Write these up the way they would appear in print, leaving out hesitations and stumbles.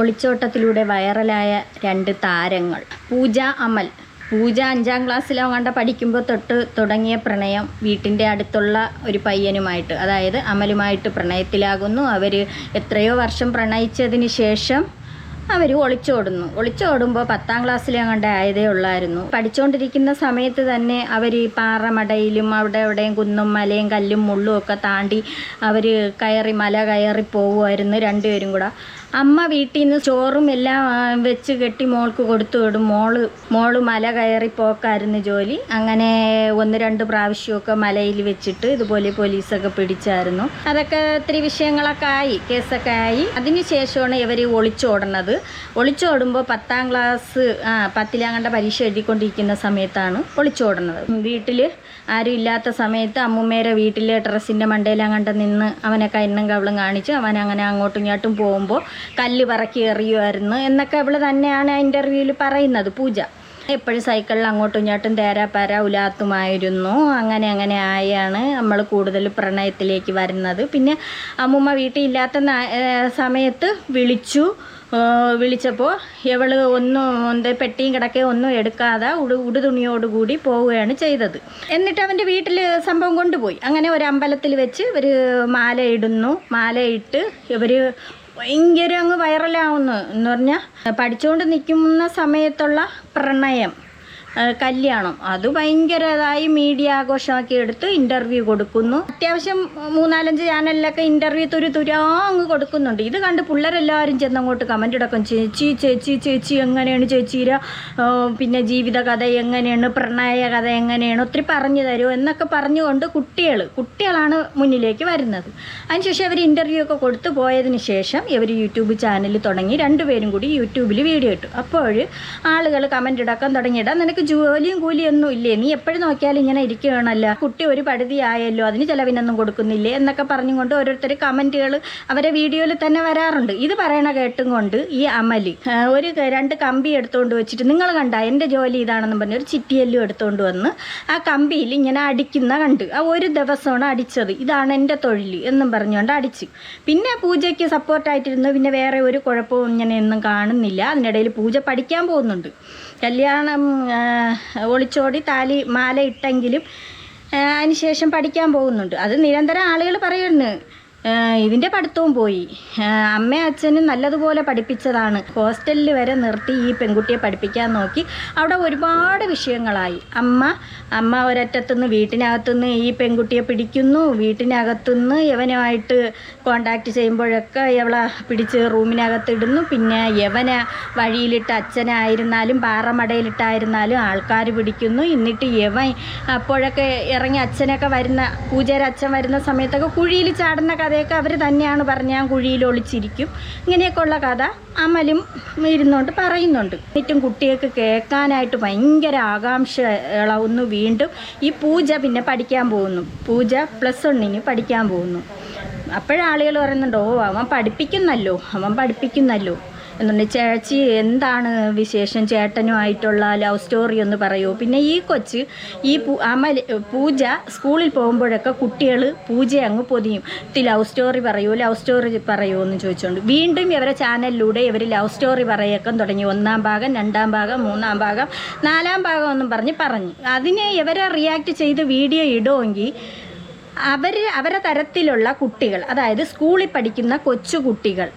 ഒളിച്ചോട്ടത്തിലൂടെ വൈറലായ 2 താരങ്ങൾ. പൂജ, അമൽ. പൂജ 5ാം ക്ലാസ്സിലോ കണ്ട പഠിക്കുമ്പോൾ തൊട്ട് തുടങ്ങിയ പ്രണയം വീട്ടിൻ്റെ അടുത്തുള്ള ഒരു പയ്യനുമായിട്ട്, അതായത് അമലുമായിട്ട് പ്രണയത്തിലാകുന്നു. അവർ എത്രയോ വർഷം പ്രണയിച്ചതിന് ശേഷം അവർ ഒളിച്ചോടുമ്പോൾ 10ാം ക്ലാസ്സിലോ കണ്ട ആയതേ ഉള്ളായിരുന്നു. പഠിച്ചുകൊണ്ടിരിക്കുന്ന സമയത്ത് തന്നെ അവർ ഈ പാറമടയിലും അവിടെ എവിടെയും കുന്നും മലയും കല്ലും മുള്ളും ഒക്കെ താണ്ടി അവർ മല കയറി പോകുമായിരുന്നു രണ്ടുപേരും കൂടെ. അമ്മ വീട്ടിൽ നിന്ന് ചോറും എല്ലാം വെച്ച് കെട്ടി മോൾക്ക് കൊടുത്തു വിടും. മോള് മല കയറി പോക്കായിരുന്നു ജോലി. അങ്ങനെ 1-2 പ്രാവശ്യമൊക്കെ മലയിൽ വെച്ചിട്ട് ഇതുപോലെ പോലീസൊക്കെ പിടിച്ചായിരുന്നു. അതൊക്കെ ഒത്തിരി വിഷയങ്ങളൊക്കെ ആയി, കേസൊക്കെ ആയി. അതിനുശേഷമാണ് ഇവർ ഒളിച്ചോടുമ്പോൾ 10ാം ക്ലാസ് 10ലാം കണ്ട പരീക്ഷ എഴുതിക്കൊണ്ടിരിക്കുന്ന സമയത്താണ് ഒളിച്ചോടുന്നത്. വീട്ടിൽ ആരും ഇല്ലാത്ത സമയത്ത് അമ്മുമ്മേരെ വീട്ടിലെ ടെറസിൻ്റെ മണ്ടയിലാം കണ്ട നിന്ന് അവനെ കണ്ണും കവളും കാണിച്ച് അവൻ അങ്ങനെ അങ്ങോട്ടും ഇങ്ങോട്ടും പോകുമ്പോൾ കല്ല് പറക്കി എറിയുമായിരുന്നു എന്നൊക്കെ അവൾ തന്നെയാണ് ഇൻ്റർവ്യൂവിൽ പറയുന്നത്. പൂജ എപ്പോഴും സൈക്കിളിൽ അങ്ങോട്ടും ഇങ്ങോട്ടും തേരാപ്പാര ഉലാത്തുമായിരുന്നു. അങ്ങനെ ആയാണ് നമ്മൾ കൂടുതൽ പ്രണയത്തിലേക്ക് വരുന്നത്. പിന്നെ അമ്മുമ്മ വീട്ടിൽ ഇല്ലാത്ത സമയത്ത് വിളിച്ചപ്പോൾ ഇവൾ പെട്ടിയും കിടക്കെ ഒന്നും എടുക്കാതെ ഉടുതുണിയോടുകൂടി പോവുകയാണ് ചെയ്തത്. എന്നിട്ട് അവൻ്റെ വീട്ടിൽ സംഭവം കൊണ്ടുപോയി. അങ്ങനെ ഒരു അമ്പലത്തിൽ വെച്ച് ഇവർ മാലയിട്ട് ഇവർ ഭയങ്കര അങ്ങ് വൈറലാവുന്നു എന്ന് പറഞ്ഞാൽ പഠിച്ചുകൊണ്ട് നിൽക്കുന്ന സമയത്തുള്ള പ്രണയം, കല്യാണം, അത് ഭയങ്കരതായി മീഡിയ ആഘോഷമാക്കി എടുത്ത് ഇൻ്റർവ്യൂ കൊടുക്കുന്നു. അത്യാവശ്യം 3-4 ചാനലിലൊക്കെ ഇൻ്റർവ്യൂ അങ്ങ് കൊടുക്കുന്നുണ്ട്. ഇത് കണ്ട് പിള്ളേരെല്ലാവരും ചെന്നങ്ങോട്ട് കമൻ്റ് ഇടക്കും. ചേച്ചി എങ്ങനെയാണ് ചേച്ചിയുടെ പിന്നെ ജീവിതകഥ എങ്ങനെയാണ്, പ്രണയ കഥ എങ്ങനെയാണ്, ഒത്തിരി പറഞ്ഞു തരുമോ എന്നൊക്കെ പറഞ്ഞുകൊണ്ട് കുട്ടികളാണ് മുന്നിലേക്ക് വരുന്നത്. അതിനുശേഷം അവർ ഇൻ്റർവ്യൂ ഒക്കെ കൊടുത്തു പോയതിന് ശേഷം ഇവർ യൂട്യൂബ് ചാനൽ തുടങ്ങി. 2 പേരും കൂടി യൂട്യൂബിൽ വീഡിയോ ഇട്ടു. അപ്പോൾ ആളുകൾ കമൻ്റ് ഇടക്കാൻ തുടങ്ങിയിടാം, നിനക്ക് ജോലിയും കൂലിയൊന്നും ഇല്ലേ, നീ എപ്പോഴും നോക്കിയാലും ഇങ്ങനെ ഇരിക്കുകയാണല്ലോ, കുട്ടി ഒരു പരിധി ആയല്ലോ, അതിന് ചിലവിനൊന്നും കൊടുക്കുന്നില്ലേ എന്നൊക്കെ പറഞ്ഞുകൊണ്ട് ഓരോരുത്തർ കമൻറ്റുകൾ അവരെ വീഡിയോയിൽ തന്നെ വരാറുണ്ട്. ഇത് പറയണ കേട്ടും കൊണ്ട് ഈ അമല് 2 കമ്പി എടുത്തുകൊണ്ട് വെച്ചിട്ട്, നിങ്ങൾ കണ്ട എൻ്റെ ജോലി ഇതാണെന്ന് പറഞ്ഞ് ഒരു ചിറ്റിയെല്ലും എടുത്തുകൊണ്ട് വന്ന് ആ കമ്പിയിൽ ഇങ്ങനെ അടിക്കുന്ന കണ്ട്. ആ ഒരു ദിവസമാണ് അടിച്ചത്, ഇതാണ് എൻ്റെ തൊഴിൽ എന്നും പറഞ്ഞുകൊണ്ട് അടിച്ച്. പിന്നെ പൂജയ്ക്ക് സപ്പോർട്ടായിട്ടിരുന്നു. പിന്നെ വേറെ ഒരു കുഴപ്പവും ഇങ്ങനെയൊന്നും കാണുന്നില്ല. അതിനിടയിൽ പൂജ പഠിക്കാൻ പോകുന്നുണ്ട്. കല്യാണം ഒളിച്ചോടി മാല ഇട്ടെങ്കിലും അതിനുശേഷം പഠിക്കാൻ പോകുന്നുണ്ട്. അത് നിരന്തരം ആളുകൾ പറയുന്നു, ഇതിൻ്റെ പഠിത്തവും പോയി. അമ്മയും അച്ഛനും നല്ലതുപോലെ പഠിപ്പിച്ചതാണ്, ഹോസ്റ്റലിൽ വരെ നിർത്തി ഈ പെൺകുട്ടിയെ പഠിപ്പിക്കാൻ നോക്കി. അവിടെ ഒരുപാട് വിഷയങ്ങളായി. അമ്മ ഒരറ്റത്തുനിന്ന് വീട്ടിനകത്തുനിന്ന് ഈ പെൺകുട്ടിയെ പിടിക്കുന്നു, വീട്ടിനകത്തുനിന്ന് യവനുമായിട്ട് കോണ്ടാക്ട് ചെയ്യുമ്പോഴൊക്കെ ഇവളെ പിടിച്ച് റൂമിനകത്തിടുന്നു. പിന്നെ യവനെ വഴിയിലിട്ട് അച്ഛനായിരുന്നാലും പാറമടയിലിട്ടായിരുന്നാലും ആൾക്കാർ പിടിക്കുന്നു. എന്നിട്ട് യവൻ അപ്പോഴൊക്കെ ഇറങ്ങി അച്ഛനൊക്കെ പൂജയുടെ അച്ഛൻ വരുന്ന സമയത്തൊക്കെ കുഴിയിൽ ചാടുന്ന കഥയൊക്കെ അവർ തന്നെയാണ് പറഞ്ഞ് ഞാൻ കുഴിയിൽ ഒളിച്ചിരിക്കും. ഇങ്ങനെയൊക്കെയുള്ള കഥ അമലും ഇരുന്നുകൊണ്ട് പറയുന്നുണ്ട്. ഏറ്റവും കുട്ടികൾക്ക് കേൾക്കാനായിട്ട് ഭയങ്കര ആകാംക്ഷ ഇളവുന്നു. വീണ്ടും ഈ പൂജ പിന്നെ പഠിക്കാൻ പോകുന്നു. പൂജ +1 പഠിക്കാൻ പോകുന്നു. അപ്പോഴാളുകൾ പറയുന്നുണ്ട്, അവൻ പഠിപ്പിക്കുന്നല്ലോ എന്നുണ്ട്. ചേച്ചി എന്താണ് വിശേഷം, ചേട്ടനുമായിട്ടുള്ള ലവ് സ്റ്റോറി ഒന്ന് പറയുമോ? പിന്നെ ഈ കൊച്ച് പൂജ സ്കൂളിൽ പോകുമ്പോഴൊക്കെ കുട്ടികൾ പൂജയെ അങ്ങ് പൊതിയും. ലവ് സ്റ്റോറി പറയുമോ എന്ന് ചോദിച്ചുകൊണ്ട് വീണ്ടും ഇവരെ ചാനലിലൂടെ ഇവർ ലവ് സ്റ്റോറി പറയൊക്കെ തുടങ്ങി. 1ാം ഭാഗം, 2ാം ഭാഗം, 3ാം ഭാഗം, 4ാം ഭാഗം എന്നും പറഞ്ഞു അതിനെ ഇവരെ റിയാക്ട് ചെയ്ത് വീഡിയോ ഇടുമെങ്കിൽ അവരെ തരത്തിലുള്ള കുട്ടികൾ, അതായത് സ്കൂളിൽ പഠിക്കുന്ന കൊച്ചുകുട്ടികൾ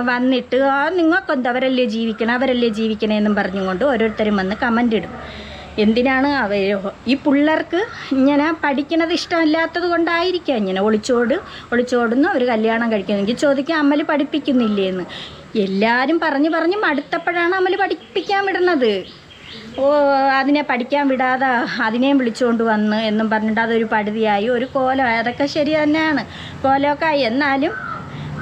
വന്നിട്ട് നിങ്ങൾക്കെന്താ അവരല്ലേ ജീവിക്കണേ എന്നും പറഞ്ഞുകൊണ്ട് ഓരോരുത്തരും വന്ന് കമൻ്റ് ഇടും. എന്തിനാണ് ഈ പിള്ളേർക്ക് ഇങ്ങനെ പഠിക്കണത് ഇഷ്ടമില്ലാത്തത് കൊണ്ടായിരിക്കാം ഇങ്ങനെ ഒളിച്ചോടുന്നു. അവർ കല്യാണം കഴിക്കുന്നെങ്കിൽ ചോദിക്കാം, അമൽ പഠിപ്പിക്കുന്നില്ലേന്ന്. എല്ലാവരും പറഞ്ഞ് മടുത്തപ്പോഴാണ് അമൽ പഠിപ്പിക്കാൻ വിടുന്നത്. അതിനെ പഠിക്കാൻ വിടാതെ അതിനെയും വിളിച്ചുകൊണ്ട് വന്ന് എന്നും പറഞ്ഞിട്ട് അതൊരു പടുതിയായി, ഒരു കോലം. അതൊക്കെ ശരി തന്നെയാണ്, കോലമൊക്കെ ആയി. എന്നാലും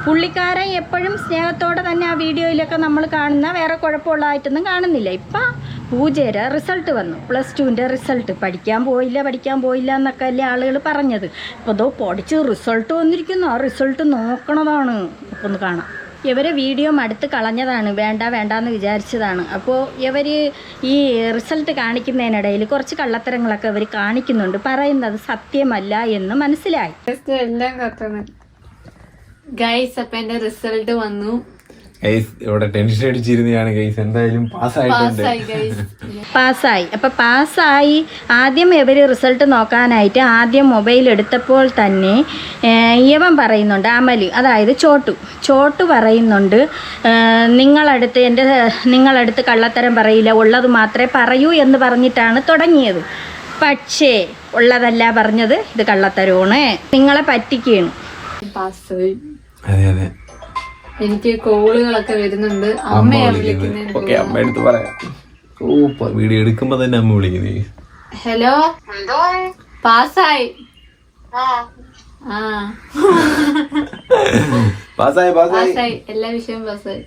പുള്ളിക്കാരൻ എപ്പോഴും സ്നേഹത്തോടെ തന്നെ ആ വീഡിയോയിലൊക്കെ നമ്മൾ കാണുന്ന, വേറെ കുഴപ്പമുള്ളതായിട്ടൊന്നും കാണുന്നില്ല. ഇപ്പം പൂജയുടെ റിസൾട്ട് വന്നു, +2ൻ്റെ റിസൾട്ട്. പഠിക്കാൻ പോയില്ല എന്നൊക്കെ അല്ലേ ആളുകൾ പറഞ്ഞത്. ഇപ്പോൾ പഠിച്ച് റിസൾട്ട് വന്നിരിക്കുന്നു. ആ റിസൾട്ട് നോക്കണതാണ്. അപ്പോൾ ഒന്ന് കാണാം. ഇവരെ വീഡിയോ മടുത്ത് കളഞ്ഞതാണ്, വേണ്ടാന്ന് വിചാരിച്ചതാണ്. അപ്പോൾ ഇവർ ഈ റിസൾട്ട് കാണിക്കുന്നതിനിടയിൽ കുറച്ച് കള്ളത്തരങ്ങളൊക്കെ ഇവർ കാണിക്കുന്നുണ്ട്. പറയുന്നത് സത്യമല്ല എന്ന് മനസ്സിലായി. എല്ലാം ഗൈസ്, അപ്പം എൻ്റെ റിസൾട്ട് വന്നു. ഇവിടെ ടെൻഷൻ അടിച്ചിരുന്നതാണ് ഗൈസ്. എന്തായാലും പാസ്സായിട്ടുണ്ട്. പാസ്സായി. അപ്പം പാസ്സായി. ആദ്യം ഇവർ റിസൾട്ട് നോക്കാനായിട്ട് ആദ്യം മൊബൈൽ എടുത്തപ്പോൾ തന്നെ ഇവൻ പറയുന്നുണ്ട്, അമല്, അതായത് ചോട്ടു പറയുന്നുണ്ട്, നിങ്ങളടുത്ത് കള്ളത്തരം പറയില്ല, ഉള്ളത് മാത്രമേ പറയൂ എന്ന് പറഞ്ഞിട്ടാണ് തുടങ്ങിയത്. പക്ഷേ ഉള്ളതല്ല പറഞ്ഞത്, ഇത് കള്ളത്തരമാണ്, നിങ്ങളെ പറ്റിക്കുകയാണ്. അതെ അതെ, എനിക്ക് കോളുകളൊക്കെ വരുന്നുണ്ട്. അമ്മയെ വിളിക്കുന്നത്. അമ്മ എടുത്ത് പറയാം. വീഡിയോ എടുക്കുമ്പോ തന്നെ അമ്മ വിളിക്കുന്നത്. ഹലോ, പാസ്സായി. പാസ്സായി, എല്ലാ വിഷയവും പാസ്സായി.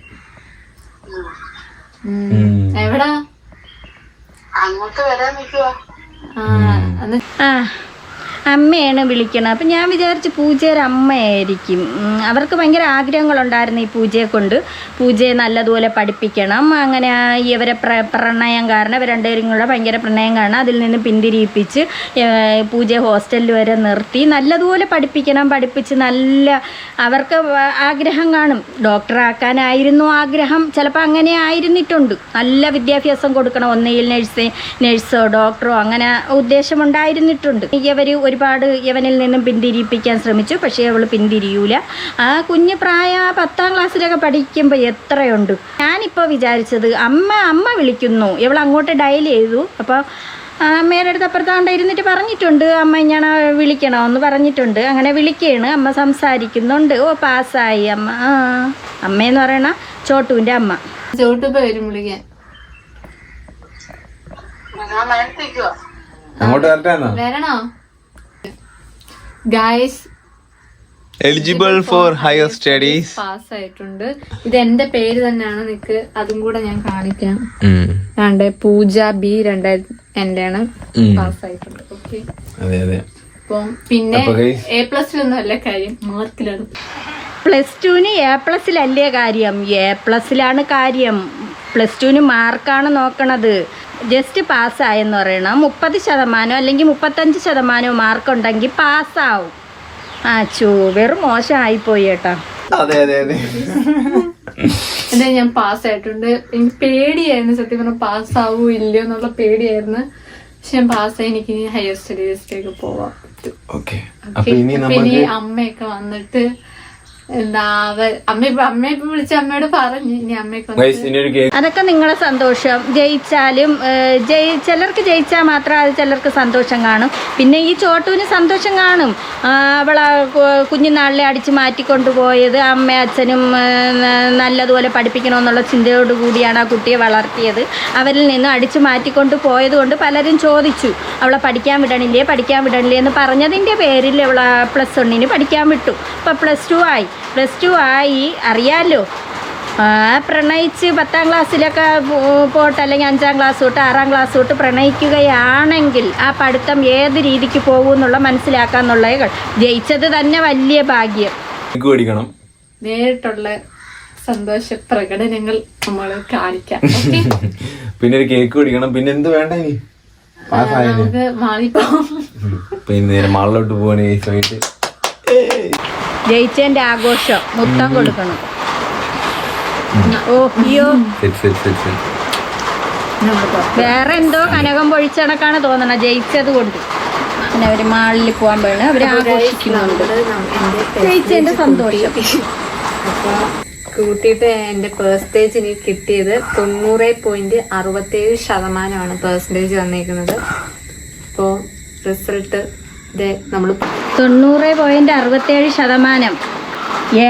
എവിടാ? അങ്ങോട്ട് വരാൻ നിൽക്കുക. അമ്മയാണ് വിളിക്കണം. അപ്പം ഞാൻ വിചാരിച്ചു പൂജയുടെ അമ്മയായിരിക്കും. അവർക്ക് ഭയങ്കര ആഗ്രഹങ്ങളുണ്ടായിരുന്നു ഈ പൂജയെ കൊണ്ട്. പൂജയെ നല്ലതുപോലെ പഠിപ്പിക്കണം. അങ്ങനെ ഇവരെ പ്രണയം കാരണം, ഇവർ രണ്ടുപേരും കൂടെ ഭയങ്കര പ്രണയം കാരണം അതിൽ നിന്ന് പിന്തിരിയിപ്പിച്ച് പൂജയെ ഹോസ്റ്റലിൽ വരെ നിർത്തി നല്ലതുപോലെ പഠിപ്പിച്ച് നല്ല, അവർക്ക് ആഗ്രഹം കാണും, ഡോക്ടറാക്കാനായിരുന്നു ആഗ്രഹം. ചിലപ്പോൾ അങ്ങനെ ആയിരുന്നിട്ടുണ്ട്. നല്ല വിദ്യാഭ്യാസം കൊടുക്കണം, ഒന്നുകിൽ നഴ്സോ ഡോക്ടറോ അങ്ങനെ ഉദ്ദേശമുണ്ടായിരുന്നിട്ടുണ്ട്. ഇവർ ഒരുപാട് ഇവനിൽ നിന്നും പിന്തിരിപ്പിക്കാൻ ശ്രമിച്ചു. പക്ഷേ അവൾ പിന്തിരിയൂല. ആ കുഞ്ഞ് പ്രായ 10ാം ക്ലാസ്സിലൊക്കെ പഠിക്കുമ്പോൾ എത്രയുണ്ട്. ഞാനിപ്പോൾ വിചാരിച്ചത് അമ്മ വിളിക്കുന്നു, ഇവൾ അങ്ങോട്ട് ഡയൽ ചെയ്തു. അപ്പോൾ അമ്മയുടെ അടുത്ത് അപ്പുറത്താണ്ട് ഇരുന്നിട്ട് പറഞ്ഞിട്ടുണ്ട്, അമ്മ ഞാൻ വിളിക്കണമെന്ന് പറഞ്ഞിട്ടുണ്ട്. അങ്ങനെ വിളിക്കുകയാണ്. അമ്മ സംസാരിക്കുന്നുണ്ട്. ഓ പാസ്സായി അമ്മ. അമ്മയെന്ന് പറയണ ചോട്ടുവിൻ്റെ അമ്മ. ചോട്ടുപ്പ വരും വിളിക്കാൻ. വരണോ guys? Eligible for higher studies. Pass ആയിട്ടുണ്ട്. ഇത് എന്റെ പേര് തന്നെയാണ്. നിക്ക് അതും കൂടെ ഞാൻ കാണിക്കാം. പൂജ B 2000 എന്റെയാണ്. പാസ് ആയിട്ടുണ്ട്. ഓക്കെ. അപ്പം പിന്നെ A+ലൊന്നും അല്ല കാര്യം, മാർക്കിലാണ്. +2 A+ലല്ലേ കാര്യം, A+ലാണ് കാര്യം. +2 മാർക്കാണ് നോക്കണത്. ജസ്റ്റ് പാസ്സായെന്ന് പറയണം. 30% അല്ലെങ്കിൽ 35% മാർക്കുണ്ടെങ്കിൽ പാസ്സാവും. വെറും മോശമായിപ്പോയി കേട്ടോ. എന്താ ഞാൻ പാസ്സായിട്ടുണ്ട്. എനിക്ക് പേടിയായിരുന്നു സത്യം പറഞ്ഞാൽ, പാസ്സാവൂ ഇല്ലയോ എന്നുള്ള പേടിയായിരുന്നു. പക്ഷെ ഞാൻ പാസ്സായി. എനിക്ക് ഇനി ഹയർ സ്റ്റഡീസിലേക്ക് പോവാം. ഇനി അമ്മയൊക്കെ വന്നിട്ട് എന്താ അമ്മ വിളിച്ച് അമ്മയോട് പറഞ്ഞു ഇനി അമ്മയൊക്കെ. അതൊക്കെ നിങ്ങളെ സന്തോഷം. ജയിച്ചാലും ചിലർക്ക് ജയിച്ചാൽ മാത്രം അത് ചിലർക്ക് സന്തോഷം കാണും. പിന്നെ ഈ ചോട്ടുവിന് സന്തോഷം കാണും. അവളെ കുഞ്ഞുനാളിലെ അടിച്ച് മാറ്റിക്കൊണ്ടുപോയത് അമ്മ അച്ഛനും നല്ലതുപോലെ പഠിപ്പിക്കണമെന്നുള്ള ചിന്തയോട് കൂടിയാണ് ആ കുട്ടിയെ വളർത്തിയത്. അവരിൽ നിന്ന് അടിച്ച് മാറ്റിക്കൊണ്ട് പോയത് കൊണ്ട് പലരും ചോദിച്ചു, അവളെ പഠിക്കാൻ വിടണില്ലേ എന്ന് പറഞ്ഞതിൻ്റെ പേരിൽ അവളെ +1 പഠിക്കാൻ വിട്ടു. ഇപ്പം +2 ആയി. അറിയാമല്ലോ, പ്രണയിച്ച് 10ാം ക്ലാസ്സിലൊക്കെ പോട്ട് അല്ലെങ്കിൽ 5ാം ക്ലാസ് തൊട്ട് 6ാം ക്ലാസ് തൊട്ട് പ്രണയിക്കുകയാണെങ്കിൽ ആ പഠിത്തം ഏത് രീതിക്ക് പോകും എന്നുള്ള മനസ്സിലാക്കാന്നുള്ളത്. ജയിച്ചത് തന്നെ വലിയ ഭാഗ്യം. നേരിട്ടുള്ള സന്തോഷ പ്രകടനങ്ങൾ നമ്മൾ കാണിക്കാം. പിന്നെ ഒരു കേക്ക് കുടിക്കണം. പിന്നെ എന്ത് വേണ്ട ഇനി? നമുക്ക് മാളിപ്പോവും. പിന്നെ മാളിലോട്ട് പോവാണ്. ജയിച്ചതിന്റെ ആഘോഷം മുത്തം കൊടുക്കണം. വേറെ എന്തോ കനകം പൊഴിച്ചണക്കാണ് തോന്നണ ജയിച്ചത് കൊണ്ട്. പിന്നെ അവര് മാളിൽ പോകാൻ വേണം, അവര് ആഘോഷിക്കുന്നുണ്ട് ജയിച്ചതിന്റെ സന്തോഷം. അപ്പൊ കൂട്ടിയിട്ട് എന്റെ പെർസെന്റേജ് എനിക്ക് കിട്ടിയത് 90.67% പെർസെന്റേജ് വന്നേക്കുന്നത്. അപ്പോൾ റിസൾട്ട് നമ്മൾ 90.67% A+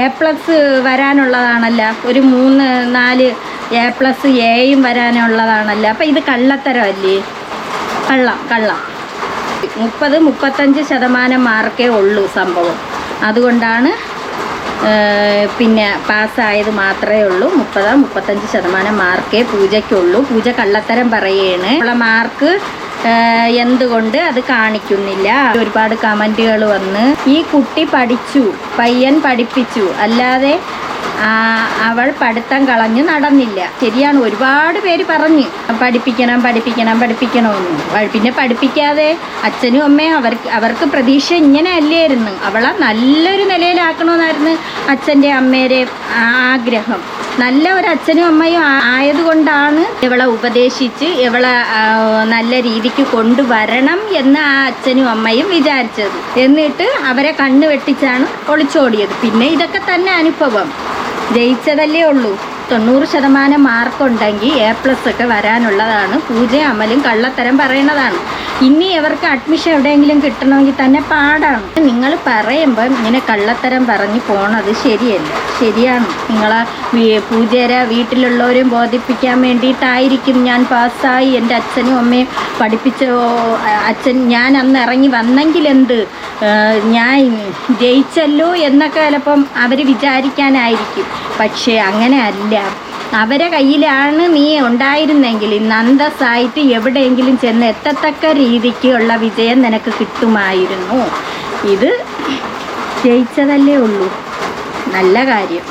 വരാനുള്ളതാണല്ല. ഒരു 3-4 A+ Aയും വരാനുള്ളതാണല്ല. അപ്പം ഇത് കള്ളത്തരമല്ലേ? കള്ളം. 30-35% മാർക്കേ ഉള്ളൂ സംഭവം. അതുകൊണ്ടാണ് പിന്നെ പാസ്സായത് മാത്രമേ ഉള്ളൂ. 30-35% മാർക്കേ പൂജയ്ക്കുള്ളൂ. പൂജ കള്ളത്തരം പറയാണ്. ഉള്ള മാർക്ക് എന്തുകൊണ്ട് അത് കാണിക്കുന്നില്ല? ഒരുപാട് കമൻറ്റുകൾ വന്ന് ഈ കുട്ടി പഠിച്ചു, പയ്യൻ പഠിപ്പിച്ചു, അല്ലാതെ അവൾ പഠിത്തം കളഞ്ഞ് നടന്നില്ല. ശരിയാണ്, ഒരുപാട് പേര് പറഞ്ഞ് പഠിപ്പിക്കണമെന്ന്. പിന്നെ പഠിപ്പിക്കാതെ അച്ഛനും അമ്മയും അവർക്ക് പ്രതീക്ഷ ഇങ്ങനെ അല്ലായിരുന്നു. അവളെ നല്ലൊരു നിലയിലാക്കണമെന്നായിരുന്നു അച്ഛൻ്റെ അമ്മയുടെ ആഗ്രഹം. നല്ല ഒരു അച്ഛനും അമ്മയും ആയതുകൊണ്ടാണ് ഇവളെ ഉപദേശിച്ച് ഇവളെ നല്ല രീതിക്ക് കൊണ്ടുവരണം എന്ന് ആ അച്ഛനും അമ്മയും വിചാരിച്ചത്. എന്നിട്ട് അവരെ കണ്ണ് വെട്ടിച്ചാണ് ഒളിച്ചോടിയത്. പിന്നെ ഇതൊക്കെ തന്നെ അനുഭവം. ജയിച്ചതല്ലേ ഉള്ളൂ. 90% മാർക്കുണ്ടെങ്കിൽ A+ ഒക്കെ വരാനുള്ളതാണ്. പൂജയും അമലും കള്ളത്തരം പറയണതാണ്. ഇനി ഇവർക്ക് അഡ്മിഷൻ എവിടെയെങ്കിലും കിട്ടണമെങ്കിൽ തന്നെ പാടാണ്. നിങ്ങൾ പറയുമ്പം ഇങ്ങനെ കള്ളത്തരം പറഞ്ഞ് പോണത് ശരിയല്ല. ശരിയാണ്. നിങ്ങളെ പൂജയുടെ വീട്ടിലുള്ളവരും ബോധിപ്പിക്കാൻ വേണ്ടിയിട്ടായിരിക്കും ഞാൻ പാസ്സായി, എൻ്റെ അച്ഛനും അമ്മയും പഠിപ്പിച്ച അച്ഛൻ ഞാൻ അന്ന് ഇറങ്ങി വന്നെങ്കിൽ എന്ത്, ഞാൻ ജയിച്ചല്ലോ എന്നൊക്കെ ചിലപ്പം അവർ വിചാരിക്കാനായിരിക്കും. പക്ഷേ അങ്ങനെ അല്ല. അവരെ കയ്യിലാണ് നീ ഉണ്ടായിരുന്നെങ്കിൽ ഇന്ന് അന്തസ്സായിട്ട് എവിടെയെങ്കിലും ചെന്ന് എത്തത്തക്ക രീതിക്കുള്ള വിജയം നിനക്ക് കിട്ടുമായിരുന്നു. ഇത് ജയിച്ചതല്ലേ ഉള്ളൂ. നല്ല കാര്യം.